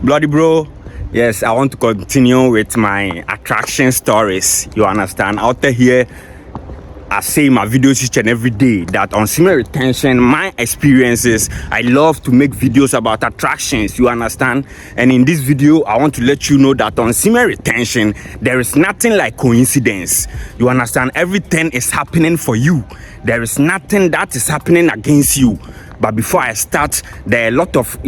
Bloody bro, yes, I want to continue with my attraction stories. You understand? Out here, I say in my videos each and every day that on semen retention, my experiences, I love to make videos about attractions, you understand? And in this video, I want to let you know that on semen retention, there is nothing like coincidence. You understand? Everything is happening for you. There is nothing that is happening against you. But before I start, there are a lot of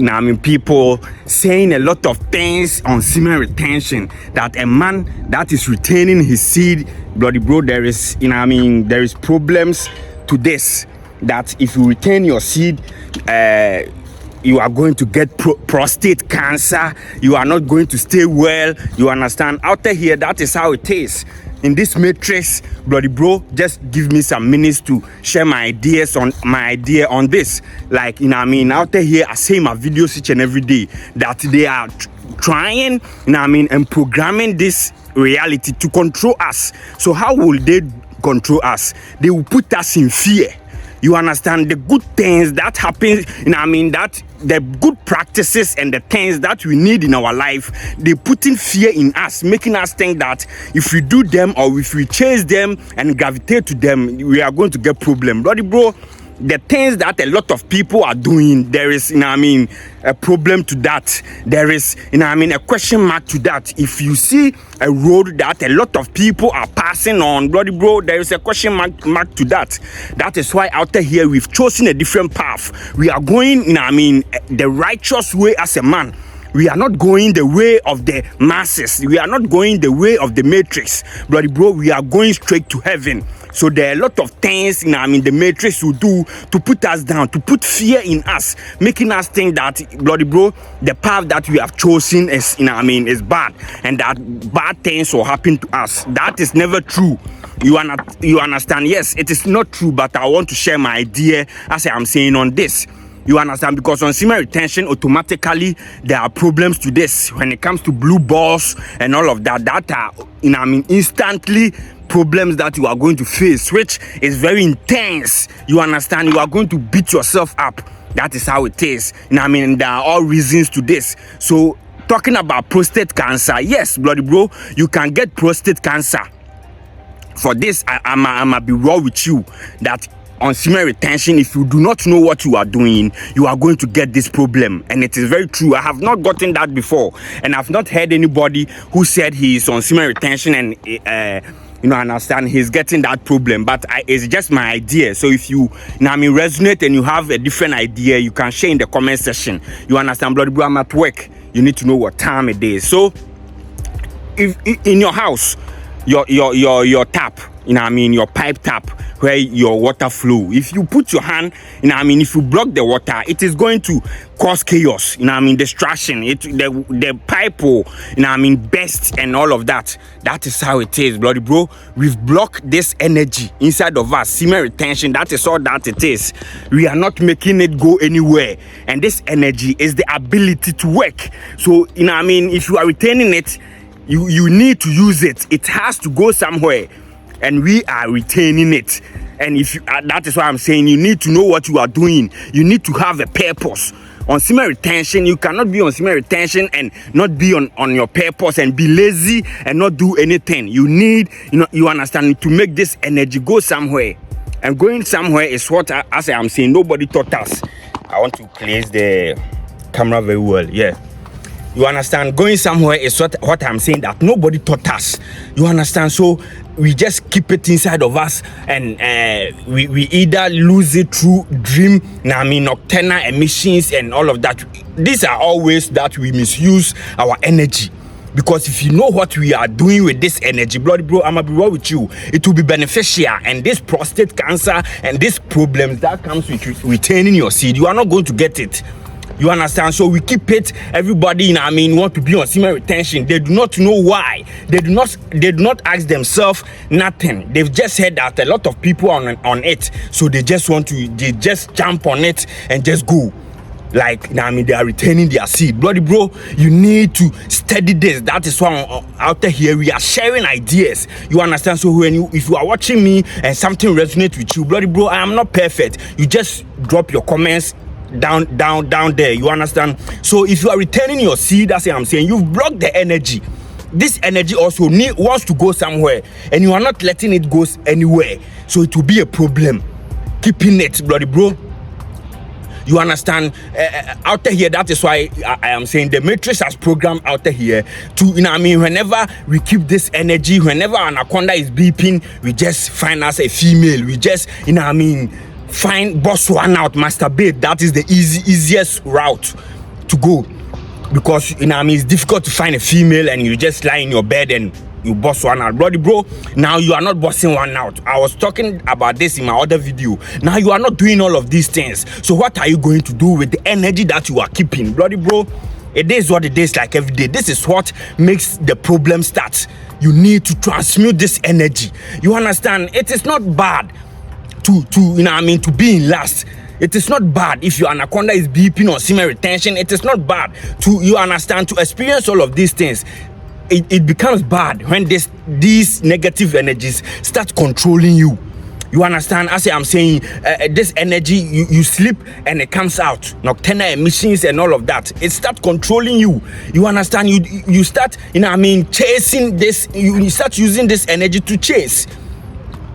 people saying a lot of things on semen retention, that a man that is retaining his seed, bloody bro, there is there is problems to this, that if you retain your seed, you are going to get prostate cancer, you are not going to stay well, you understand? Out here, that is how it is. In this matrix, bloody bro, just give me some minutes to share my idea on this. Like, out here, I say in my videos each and every day that they are trying, and programming this reality to control us. So how will they control us? They will put us in fear. You understand? The good things that happen, that the good practices and the things that we need in our life, they put in fear in us, making us think that if we do them or if we chase them and gravitate to them, we are going to get problem. Bloody bro, the things that a lot of people are doing, there is, a problem to that. There is, a question mark to that. If you see a road that a lot of people are passing on, bloody bro, there is a question mark to that. That is why out here we've chosen a different path. We are going, the righteous way as a man. We are not going the way of the masses. We are not going the way of the matrix. Bloody bro, we are going straight to heaven. So there are a lot of things, the matrix will do to put us down, to put fear in us, making us think that, bloody bro, the path that we have chosen is, is bad, and that bad things will happen to us. That is never true. You understand? Yes, it is not true, but I want to share my idea as I am saying on this. You understand? Because on semen retention, automatically there are problems to this. When it comes to blue balls and all of that, that are, instantly problems that you are going to face, which is very intense. You understand? You are going to beat yourself up. That is how it is. There are all reasons to this. So talking about prostate cancer, yes, bloody bro, you can get prostate cancer. For this, I'm be raw with you that on semen retention, if you do not know what you are doing, you are going to get this problem. And it is very true. I have not gotten that before. And I've not heard anybody who said he is on semen retention and, understand he's getting that problem. But it's just my idea. So if you, resonate and you have a different idea, you can share in the comment section. You understand, bloody bro, I'm at work. You need to know what time it is. So if in your house, your tap, your pipe tap where your water flow, if you put your hand, if you block the water, it is going to cause chaos, destruction. The pipe will, burst and all of that. That is how it is, bloody bro. We've blocked this energy inside of us, semen retention. That is all that it is. We are not making it go anywhere, and this energy is the ability to work. So, if you are retaining it, you need to use it. It has to go somewhere, and we are retaining it. And if you, that is why I'm saying you need to know what you are doing. You need to have a purpose. On semen retention, you cannot be on semen retention and not be on your purpose and be lazy and not do anything. You need, you understand, to make this energy go somewhere. And going somewhere is what, as I am saying, nobody taught us. I want to place the camera very well. Yeah. You understand? Going somewhere is what I'm saying, that nobody taught us. You understand? So we just keep it inside of us, and we either lose it through dream, nocturnal emissions and all of that. These are all ways that we misuse our energy. Because if you know what we are doing with this energy, bloody bro, I'm gonna be raw with you, it will be beneficial. And this prostate cancer and these problems that comes with retaining your seed, you are not going to get it. You understand? So we keep it. Everybody, want to be on semen retention. They do not know why. They do not ask themselves nothing. They've just heard that a lot of people are on it. So they just jump on it and just go. Like, they are retaining their seed. Bloody bro, you need to study this. That is why out here we are sharing ideas. You understand? So if you are watching me and something resonates with you, bloody bro, I am not perfect. You just drop your comments down there. You understand? So if you are retaining your seed, that's what I'm saying, you've blocked the energy. This energy also wants to go somewhere, and you are not letting it go anywhere. So it will be a problem keeping it, bloody bro. You understand? Out here, that is why I am saying the matrix has programmed out here to, you know what I mean, whenever we keep this energy, whenever anaconda is beeping, we just find us a female. We just, you know what I mean, find boss one out, masturbate. That is the easiest route to go, because, you know what I mean, it's difficult to find a female and you just lie in your bed and you boss one out. Bloody bro, now you are not bossing one out. I was talking about this in my other video. Now you are not doing all of these things. So what are you going to do with the energy that you are keeping? Bloody bro, it is what it is, like every day. This is what makes the problem start. You need to transmute this energy. You understand? It is not bad to you know what I mean, to be in lust. It is not bad if your anaconda is beeping or semen retention. It is not bad to, you understand, to experience all of these things. It becomes bad when these negative energies start controlling you. You understand? As I'm saying, this energy, you sleep and it comes out. Nocturnal emissions and all of that. It starts controlling you. You understand? You start, you know what I mean, chasing this. You start using this energy to chase.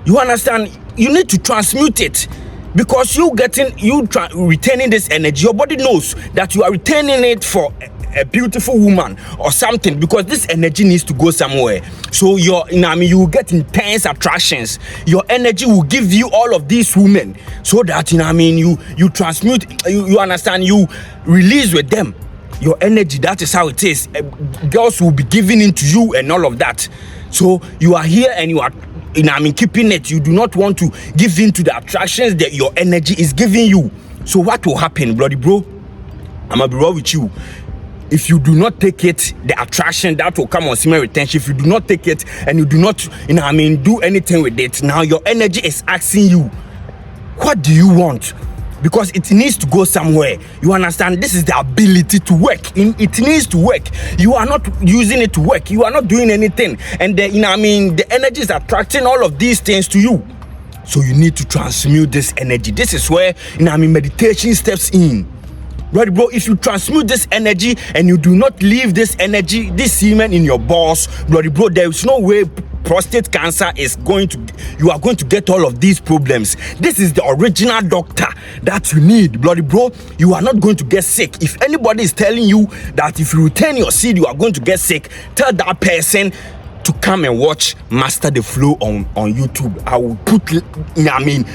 You understand? You need to transmute it. Because retaining this energy, your body knows that you are retaining it for a beautiful woman or something, because this energy needs to go somewhere. So you know what I mean, you will get intense attractions. Your energy will give you all of these women, so that, you know what I mean, you transmute, you understand, you release with them your energy. That is how it is. Girls will be giving into you and all of that. So you are here and you are, you know what I mean, keeping it. You do not want to give in to the attractions that your energy is giving you. So what will happen, bloody bro? I'm gonna be raw with you. If you do not take it, the attraction that will come on semen retention, if you do not take it and you do not, you know what I mean, do anything with it, now your energy is asking you, what do you want? Because it needs to go somewhere. You understand? This is the ability to work. It needs to work. You are not using it to work. You are not doing anything. And you know what I mean, the energy is attracting all of these things to you. So you need to transmute this energy. This is where, you know what I mean, meditation steps in. Right, bro? If you transmute this energy and you do not leave this energy, this semen in your balls, bloody bro, there is no way prostate cancer is going to, you are going to get all of these problems. This is the original doctor that you need, bloody bro. You are not going to get sick. If anybody is telling you that if you retain your seed, you are going to get sick, tell that person to come and watch Master the Flow on YouTube. I will put, you know what I mean,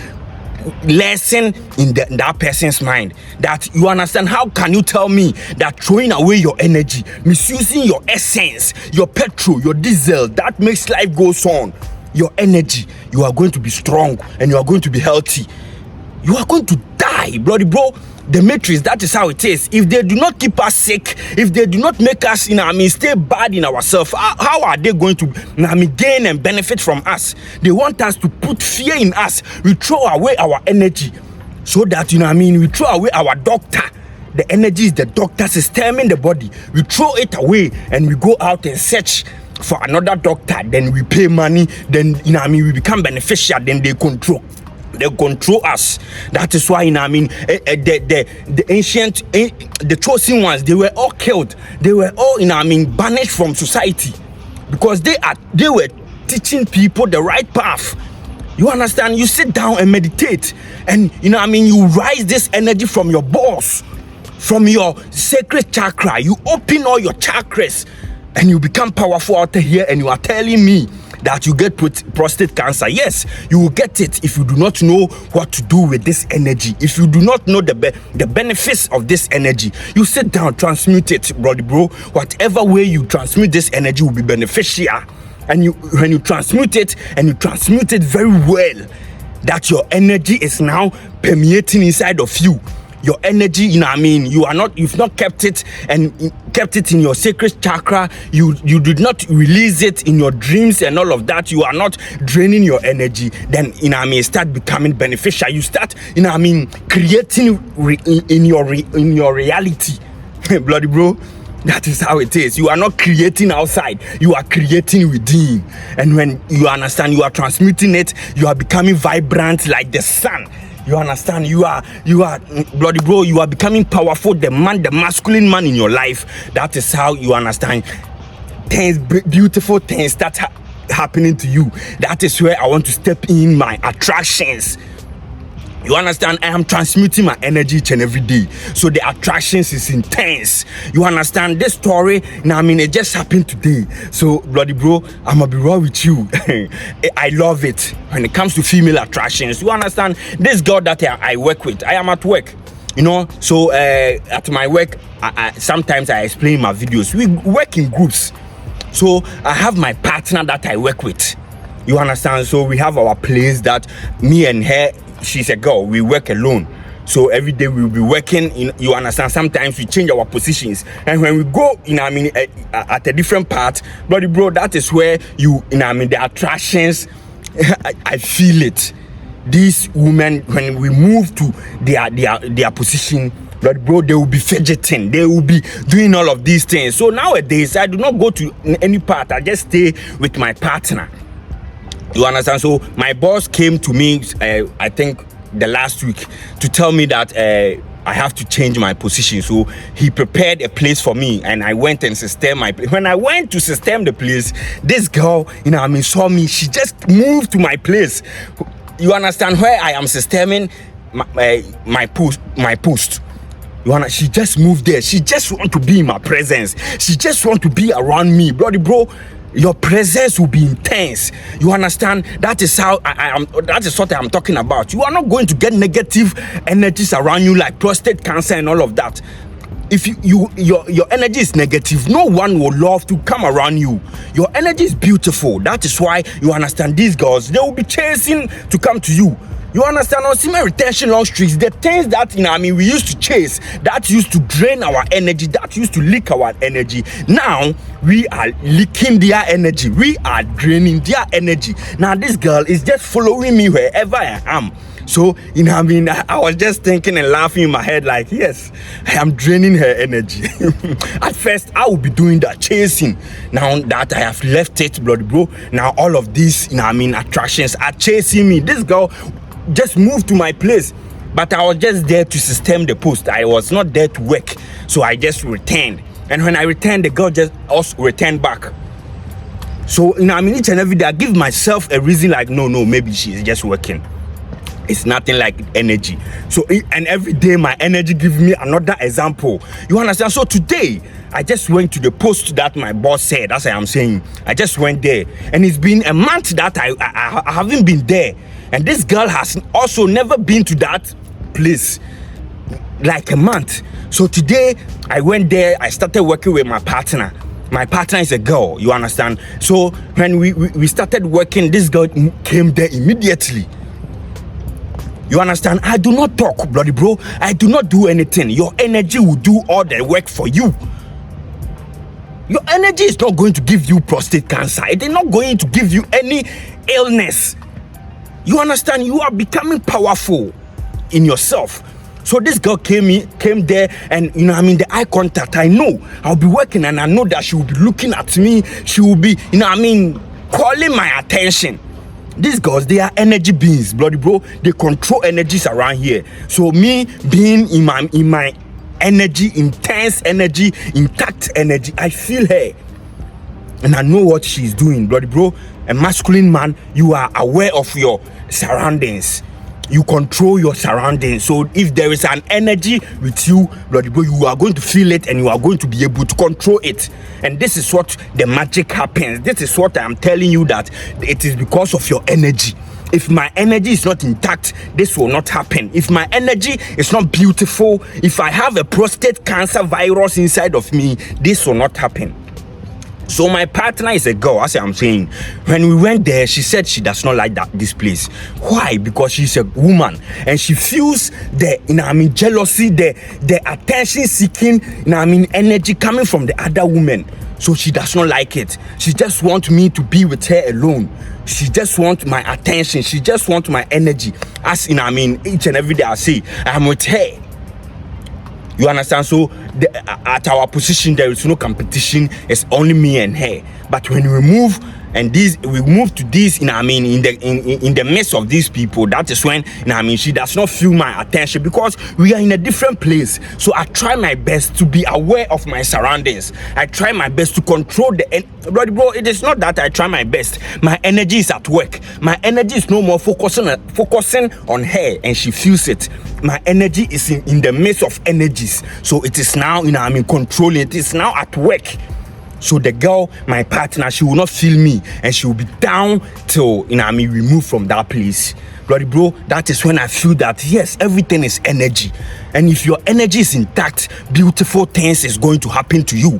lesson in that person's mind, that you understand. How can you tell me that throwing away your energy, misusing your essence, your petrol, your diesel, that makes life goes on, your energy, you are going to be strong and you are going to be healthy? You are going to die, bloody bro. The matrix, that is how it is. If they do not keep us sick, if they do not make us, you know what I mean, stay bad in ourselves, how are they going to, you know what I mean, gain and benefit from us? They want us to put fear in us. We throw away our energy so that, you know what I mean, we throw away our doctor. The energy is the doctor system in the body. We throw it away and we go out and search for another doctor. Then we pay money. Then, you know what I mean, we become beneficial. Then they control us. That is why, you know what I mean, the ancient, the chosen ones, they were all killed. They were all, you know what I mean, banished from society, because they were teaching people the right path. You understand? You sit down and meditate, and, you know what I mean, you rise this energy from your balls, from your sacred chakra. You open all your chakras and you become powerful out here, and you are telling me that you get prostate cancer. Yes, you will get it if you do not know what to do with this energy. If you do not know the benefits of this energy, you sit down, transmute it, bro. Whatever way you transmute this energy will be beneficial. And when you transmute it, and you transmute it very well, that your energy is now permeating inside of you. Your energy, you know what I mean, you've not kept it in your sacred chakra. You did not release it in your dreams and all of that. You are not draining your energy. Then, you know what I mean, start becoming beneficial. You start, you know what I mean, creating in your reality. Bloody bro, that is how it is. You are not creating outside, you are creating within. And when you understand, you are transmuting it, you are becoming vibrant like the sun. You understand? You are bloody bro, you are becoming powerful, the masculine man in your life. That is how you understand things, beautiful things start happening to you. That is where I want to step in my attractions. You understand? I am transmuting my energy each and every day. So the attractions is intense. You understand? This story, now I mean, it just happened today. So, bloody bro, I'm gonna be raw with you. I love it. When it comes to female attractions, you understand? This girl that I work with, I am at work. You know, so at my work, sometimes I explain in my videos. We work in groups. So I have my partner that I work with. You understand? So we have our place that me and her, she's a girl, we work alone. So every day we'll be working in, you understand, sometimes we change our positions. And when we go, you know, I mean, at a different part, bloody bro, that is where you know, I mean, the attractions, I feel it. These women, when we move to their position, but bro, they will be fidgeting, they will be doing all of these things. So nowadays, I do not go to any part, I just stay with my partner. You understand? So my boss came to me, I think the last week, to tell me that I have to change my position. So he prepared a place for me, and I went and system my place. When I went to system the place, this girl, you know, I mean, saw me. She just moved to my place. You understand? Where I am systeming my post. She just moved there. She just want to be in my presence. She just want to be around me, bloody bro. Your presence will be intense. You understand? That is how I am. That is what I am talking about. You are not going to get negative energies around you like prostate cancer and all of that. If your energy is negative, no one will love to come around you. Your energy is beautiful. That is why you understand these girls, they will be chasing to come to you. You understand? On semen retention long streaks, the things that, you know, I mean, we used to chase, that used to drain our energy, that used to leak our energy. Now we are leaking their energy, we are draining their energy. Now this girl is just following me wherever I am. So, you know, I mean, I was just thinking and laughing in my head like, yes, I am draining her energy. At first, I would be doing that, chasing. Now that I have left it, bloody bro, now all of these, you know, I mean, attractions are chasing me. This girl just moved to my place, but I was just there to system the post. I was not there to work, so I just returned. And when I returned, the girl just also returned back. So, you know, I mean, each and every day I give myself a reason like, no, maybe she's just working. It's nothing like energy. So, and every day my energy gives me another example. You understand? So today, I just went to the post that my boss said. That's what I'm saying. I just went there. And it's been a month that I haven't been there. And this girl has also never been to that place. Like a month. So today, I went there. I started working with my partner. My partner is a girl. You understand? So when we started working, this girl came there immediately. You understand? I do not talk, bloody bro. I do not do anything. Your energy will do all the work for you. Your energy is not going to give you prostate cancer. It is not going to give you any illness. You understand? You are becoming powerful in yourself. So this girl came there, and you know, I mean, the eye contact, I know I'll be working, and I know that she will be looking at me. She will be, you know, I mean, calling my attention. These girls, they are energy beings, bloody bro. They control energies around here. So me being in my energy, intense energy, intact energy, I feel her. And I know what she's doing, bloody bro. A masculine man, you are aware of your surroundings. You control your surroundings. So if there is an energy with you, bloody bro, you are going to feel it, and you are going to be able to control it. And this is what the magic happens. This is what I'm telling you, that it is because of your energy. If my energy is not intact, this will not happen. If my energy is not beautiful, if I have a prostate cancer virus inside of me, this will not happen. So my partner is a girl, as I'm saying. When we went there, she said she does not like this place. Why? Because she's a woman, and she feels the, you know, I mean, jealousy, the attention seeking, you know, I mean, energy coming from the other women. So she does not like it. She just wants me to be with her alone. She just wants my attention. She just wants my energy. As, you know, I mean, each and every day I say, I'm with her. You understand? So at our position, there is no competition. It's only me and her. But when we move, And these, we move to this, in the midst of these people. That is when, she does not feel my attention, because we are in a different place. So I try my best to be aware of my surroundings. I try my best to control bro, it is not that I try my best. My energy is at work. My energy is no more focusing on her, and she feels it. My energy is in the midst of energies. So it is now, controlling. It is now at work. So the girl, my partner, she will not feel me, and she will be down till, we move from that place. Bloody bro, that is when I feel that, yes, everything is energy. And if your energy is intact, beautiful things is going to happen to you.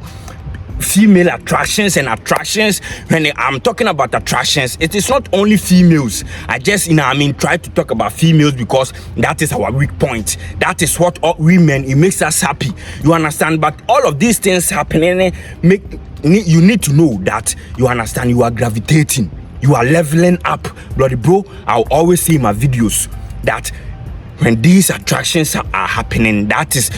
Female attractions, when I'm talking about attractions, it is not only females. I just, try to talk about females because that is our weak point. That is what all women, it makes us happy. You understand? But all of these things happening, you need to know that, you understand, you are gravitating. You are leveling up. Bloody bro, I'll always say in my videos that when these attractions are happening, that is,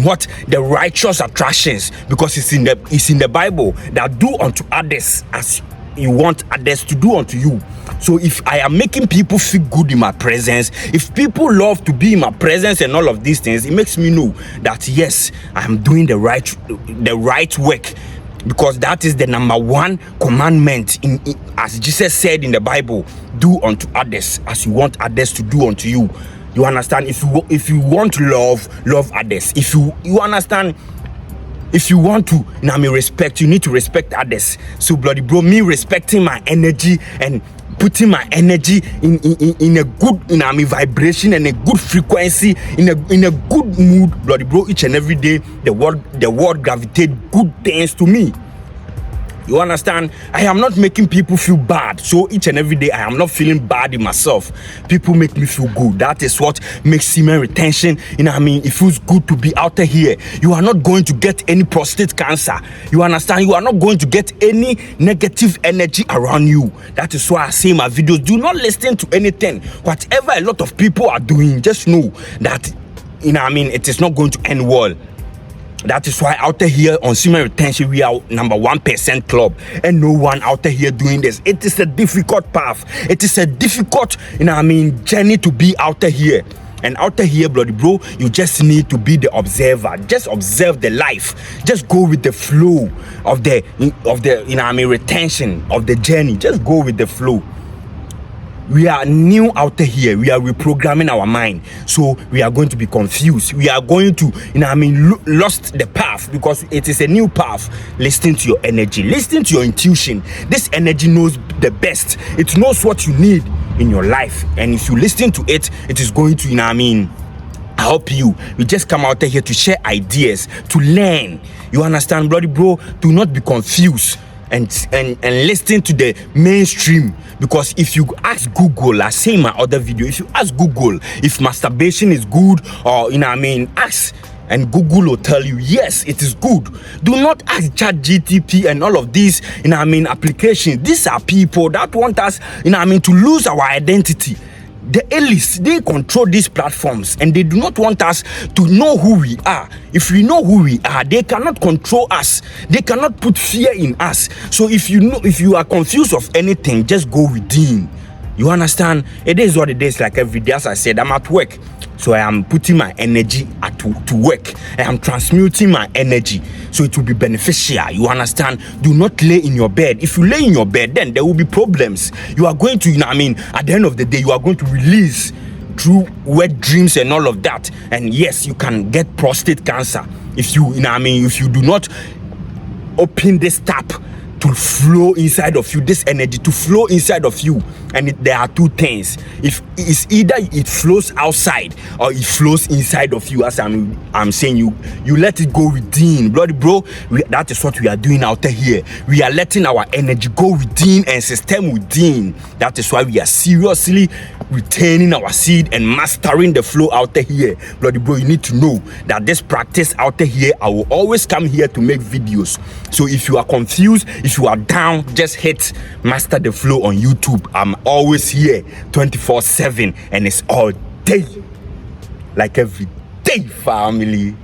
what the righteous attractions, because it's in the Bible, that do unto others as you want others to do unto you. So if I am making people feel good in my presence, if people love to be in my presence and all of these things, it makes me know that, yes, I am doing the right work. Because that is the number one commandment, as Jesus said in the Bible, do unto others as you want others to do unto you. You understand? If you want to love others. If you understand, if you want to respect, you need to respect others. So bloody bro, me respecting my energy and putting my energy in a good vibration and a good frequency, in a good mood, bloody bro, each and every day the world gravitate good things to me. You understand? I am not making people feel bad. So each and every day, I am not feeling bad in myself. People make me feel good. That is what makes semen retention. It feels good to be out here. You are not going to get any prostate cancer. You understand? You are not going to get any negative energy around you. That is why I say in my videos, do not listen to anything. Whatever a lot of people are doing, just know that, it is not going to end well. That is why out here on semen retention, we are number 1% club, and no one out here doing this. It is a difficult path. It is a difficult, journey to be out here. And out here, bloody bro, you just need to be the observer. Just observe the life. Just go with the flow of the retention of the journey. Just go with the flow. We are new out here. We are reprogramming our mind. So we are going to be confused. We are going to, lost the path, because it is a new path. Listen to your energy. Listen to your intuition. This energy knows the best. It knows what you need in your life. And if you listen to it, it is going to, help you. We just come out here to share ideas, to learn. You understand, bloody bro? Do not be confused. And listen to the mainstream, because if you ask Google, I say in my other video, if you ask Google if masturbation is good, or ask, and Google will tell you yes, it is good. Do not ask ChatGPT and all of these applications. These are people that want us to lose our identity. The elites, they control these platforms, and they do not want us to know who we are. If we know who we are, they cannot control us. They cannot put fear in us. So if you are confused of anything, just go within. You understand? It is what it is. Like every day, as I said, I'm at work. So I am putting my energy to work. I am transmuting my energy. So it will be beneficial. You understand? Do not lay in your bed. If you lay in your bed, then there will be problems. You are going to, at the end of the day, you are going to release through wet dreams and all of that. And yes, you can get prostate cancer. If you, if you do not open this tap to flow inside of you, this energy to flow inside of you. And there are two things. If it's either it flows outside or it flows inside of you, as I'm saying, you let it go within. Bloody bro, that is what we are doing out here. We are letting our energy go within and system within. That is why we are seriously retaining our seed and mastering the flow out here. Bloody bro, you need to know that this practice out here, I will always come here to make videos. So if you are confused, if you are down, just hit Master the Flow on YouTube. I'm always here 24/7, and it's all day, like every day, family.